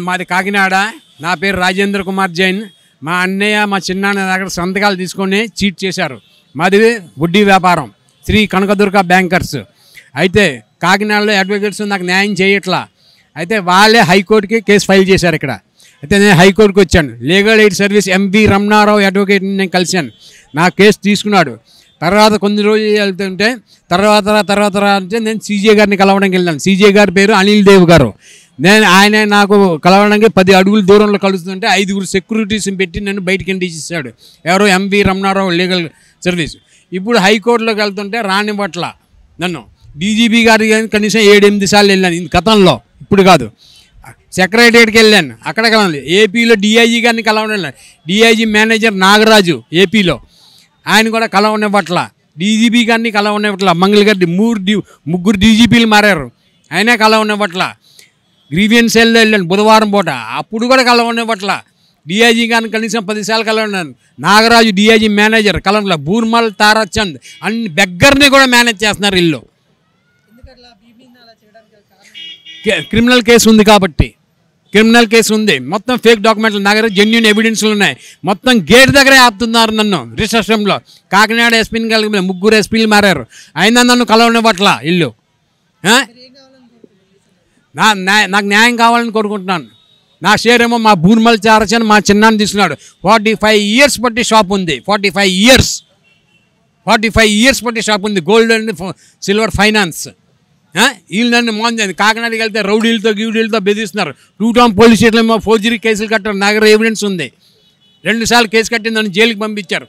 మాది కాకినాడ. నా పేరు రాజేంద్ర కుమార్ జైన్. మా అన్నయ్య మా చిన్నాన్న దగ్గర సంతకాలు తీసుకొని చీట్ చేశారు. మాది వడ్డీ వ్యాపారం, శ్రీ కనకదుర్గ బ్యాంకర్స్. అయితే కాకినాడలో అడ్వకేట్స్ నాకు న్యాయం చేయట్లా. అయితే వాళ్ళే హైకోర్టుకి కేసు ఫైల్ చేశారు ఇక్కడ. అయితే నేను హైకోర్టుకి వచ్చాను. Legal aid service M V Ramanarao అడ్వకేట్ని నేను కలిశాను. నా కేసు తీసుకున్నాడు. తర్వాత కొన్ని రోజులు వెళ్తుంటే తర్వాత అంటే నేను సీజే గారిని కలవడానికి వెళ్ళాను. సీజే గారి పేరు అనిల్ దేవ్ గారు. ఆయన నాకు కలవడానికి 10 అడుగుల దూరంలో కలుస్తుంటే 5 సెక్యూరిటీస్ని పెట్టి నన్ను బయటికి ఎండిచ్చేసాడు. ఎవరో ఎంవి రమణారావు లీగల్ సర్వీస్. ఇప్పుడు హైకోర్టులోకి వెళ్తుంటే రానివ్వట్ల నన్ను. డీజీపీ గారి కనీసం 7-8 సార్లు వెళ్ళాను గతంలో, ఇప్పుడు కాదు. సెక్రటరియట్కి వెళ్ళాను, అక్కడ కలవాలి. ఏపీలో డిఐజీ గారిని కలవడం, డిఐజీ మేనేజర్ నాగరాజు ఏపీలో, ఆయన కూడా కలవనివ్వట్ల. డీజీపీ గారిని కలవనివ్వట్ల. మంగళ గారి 3 డీజీపీలు మారారు, అయినా కలవనివ్వట్ల. గ్రీవియన్స్ సెల్లో వెళ్ళాను బుధవారం పూట, అప్పుడు కూడా కలవనివ్వట్ల. డిఐజీ గారిని కనీసం 10 సార్లు కలవన్నాను. నాగరాజు డిఐజీ మేనేజర్ కలవట్ల. బూర్మల్ తారాచంద్ అన్ని బెగ్గర్ని కూడా మేనేజ్ చేస్తున్నారు వీళ్ళు. క్రిమినల్ కేసు ఉంది కాబట్టి, క్రిమినల్ కేసు ఉంది. మొత్తం ఫేక్ డాక్యుమెంట్లు నా దగ్గర జెన్యూన్ ఎవిడెన్స్లు ఉన్నాయి. మొత్తం గేట్ దగ్గరే ఆపుతున్నారు నన్ను. రిసెప్షన్లో కాకినాడ ఎస్పీని కలిగి 3 ఎస్పీలు మారారు, అయినా నన్ను కలవనివ్వట్ల ఇల్లు. నాకు న్యాయం కావాలని కోరుకుంటున్నాను. నా షేర్ ఏమో మా బూర్మల్ చారచని మా చిన్నాన్ని తీసుకున్నాడు. 45 ఇయర్స్ బట్టి షాప్ ఉంది. 45 ఇయర్స్ బట్టి షాప్ ఉంది. Gold and silver finance. వీళ్ళు నన్ను మోంది. కాకినాడకి వెళ్తే రౌడీలతో బెదిరిస్తున్నారు. 2 టౌన్ పోలీస్ స్టేషన్లో ఫోర్జరీ కేసులు కట్టారు. నా దగ్గర ఎవిడెన్స్ ఉంది. 2 సార్లు కేసు కట్టి నన్ను జైలుకి పంపించారు.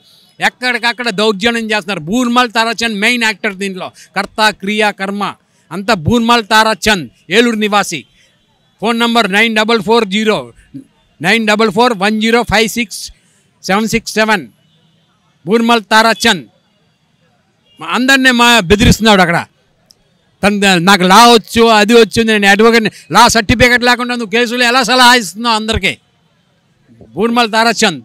ఎక్కడికక్కడ దౌర్జన్యం చేస్తున్నారు. బూర్మల్ తారాచంద్ మెయిన్ యాక్టర్ దీంట్లో, కర్త క్రియా కర్మ అంతా బూర్మల్ తారాచంద్, ఏలూరు నివాసి. Phone number 9441056767. బూర్మల్ తారాచంద్ అందరినీ బెదిరిస్తున్నాడు అక్కడ. నాకు లా వచ్చు, అది వచ్చు, నేను అడ్వకేట్, లా సర్టిఫికేట్ లేకుండా నువ్వు కేసులు ఎలా సలహా ఇస్తున్నావు అందరికీ. బూర్మల్ తారాచంద్.